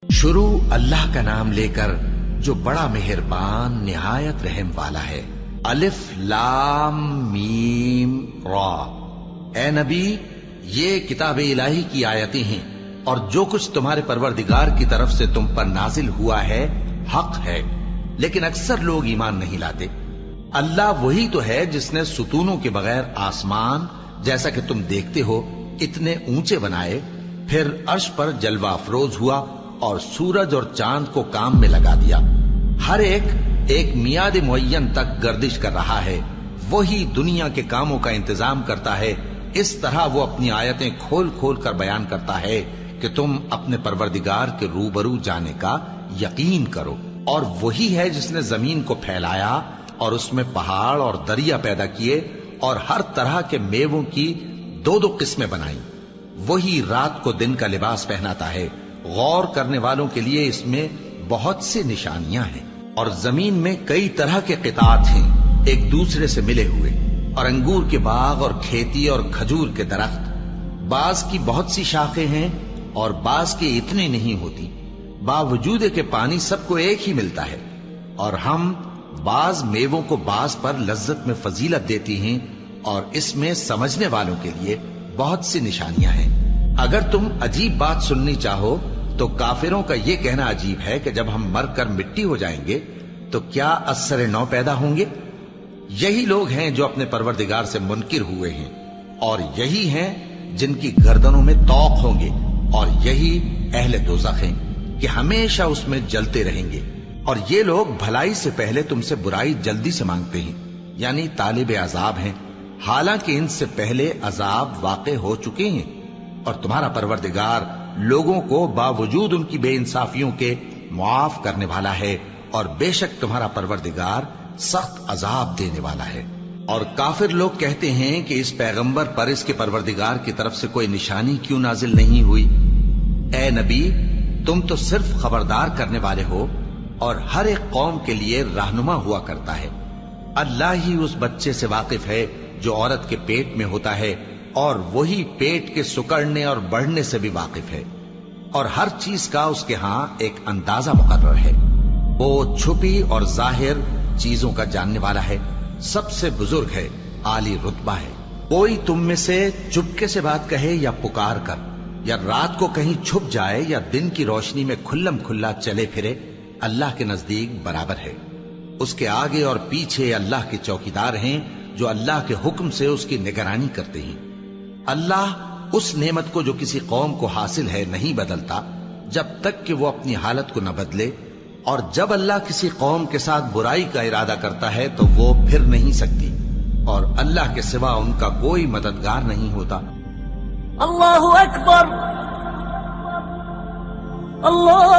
शुरू अल्लाह का नाम लेकर जो बड़ा मेहरबान निहायत रहम वाला है। अलिफ लाम मीम रा। ए नबी, ये किताब इलाही की आयतें हैं और जो कुछ तुम्हारे परवरदिगार की तरफ से तुम पर नाजिल हुआ है हक है, लेकिन अक्सर लोग ईमान नहीं लाते। अल्लाह वही तो है जिसने सुतूनों के बगैर आसमान, जैसा कि तुम देखते हो, इतने ऊंचे बनाए, फिर अर्श पर जलवा अफरोज हुआ और सूरज और चांद को काम में लगा दिया। हर एक मियाद मुअय्यन तक गर्दिश कर रहा है। वही दुनिया के कामों का इंतजाम करता है। इस तरह वो अपनी आयतें खोल खोल कर बयान करता है कि तुम अपने परवरदिगार के रूबरू जाने का यकीन करो। और वही है जिसने जमीन को फैलाया और उसमें पहाड़ और दरिया पैदा किए और हर तरह के मेवों की दो दो किस्में बनाई। वही रात को दिन का लिबास पहनाता है। गौर करने वालों के लिए इसमें बहुत सी निशानियां हैं। और जमीन में कई तरह के कितात हैं एक दूसरे से मिले हुए, और अंगूर के बाग और खेती और खजूर के दरख्त। बाज की बहुत सी शाखें हैं और बाज की इतनी नहीं होती। बावजूद के पानी सबको एक ही मिलता है। और हम बाज मेवों को बाज पर लज्जत में फजीलत देती हैं, और इसमें समझने वालों के लिए बहुत सी निशानियां हैं। अगर तुम अजीब बात सुननी चाहो तो काफिरों का यह कहना अजीब है कि जब हम मर कर मिट्टी हो जाएंगे तो क्या अस्सर नौ पैदा होंगे। यही लोग हैं जो अपने परवरदिगार से मुनकिर हुए हैं, और यही हैं जिनकी गर्दनों में तौक होंगे, और यही अहले दोज़ख हैं कि हमेशा उसमें जलते रहेंगे। और ये लोग भलाई से पहले तुमसे बुराई जल्दी से मांगते हैं, यानी तालिब अजाब हैं, हालांकि इनसे पहले अजाब वाक़े हो चुके हैं। और तुम्हारा परवरदिगार लोगों को बावजूद उनकी बेइंसाफियों के मुआफ करने वाला है, और बेशक तुम्हारा परवरदिगार सख्त अजाब देने वाला है। और काफिर लोग कहते हैं कि इस पैगंबर पर इसके परवरदिगार की तरफ से कोई निशानी क्यों नाजिल नहीं हुई। ए नबी, तुम तो सिर्फ खबरदार करने वाले हो, और हर एक कौम के लिए रहनुमा हुआ करता है। अल्लाह ही उस बच्चे से वाकिफ है जो औरत के पेट में होता है, और वही पेट के सुकड़ने और बढ़ने से भी वाकिफ है। और हर चीज का उसके हां एक अंदाजा मुकर्रर है। वो छुपी और जाहिर चीजों का जानने वाला है, सबसे बुजुर्ग है, आली रुतबा है। कोई तुम में से चुपके से बात कहे या पुकार कर, या रात को कहीं छुप जाए या दिन की रोशनी में खुल्लम खुल्ला चले फिरे, अल्लाह के नजदीक बराबर है। उसके आगे और पीछे अल्लाह के चौकीदार हैं जो अल्लाह के हुक्म से उसकी निगरानी करते हैं। अल्लाह उस नेमत को जो किसी कौम को हासिल है नहीं बदलता जब तक कि वो अपनी हालत को न बदले, और जब अल्लाह किसी कौम के साथ बुराई का इरादा करता है तो वो फिर नहीं सकती, और अल्लाह के सिवा उनका कोई मददगार नहीं होता। अल्लाहु अकबर, अल्लाह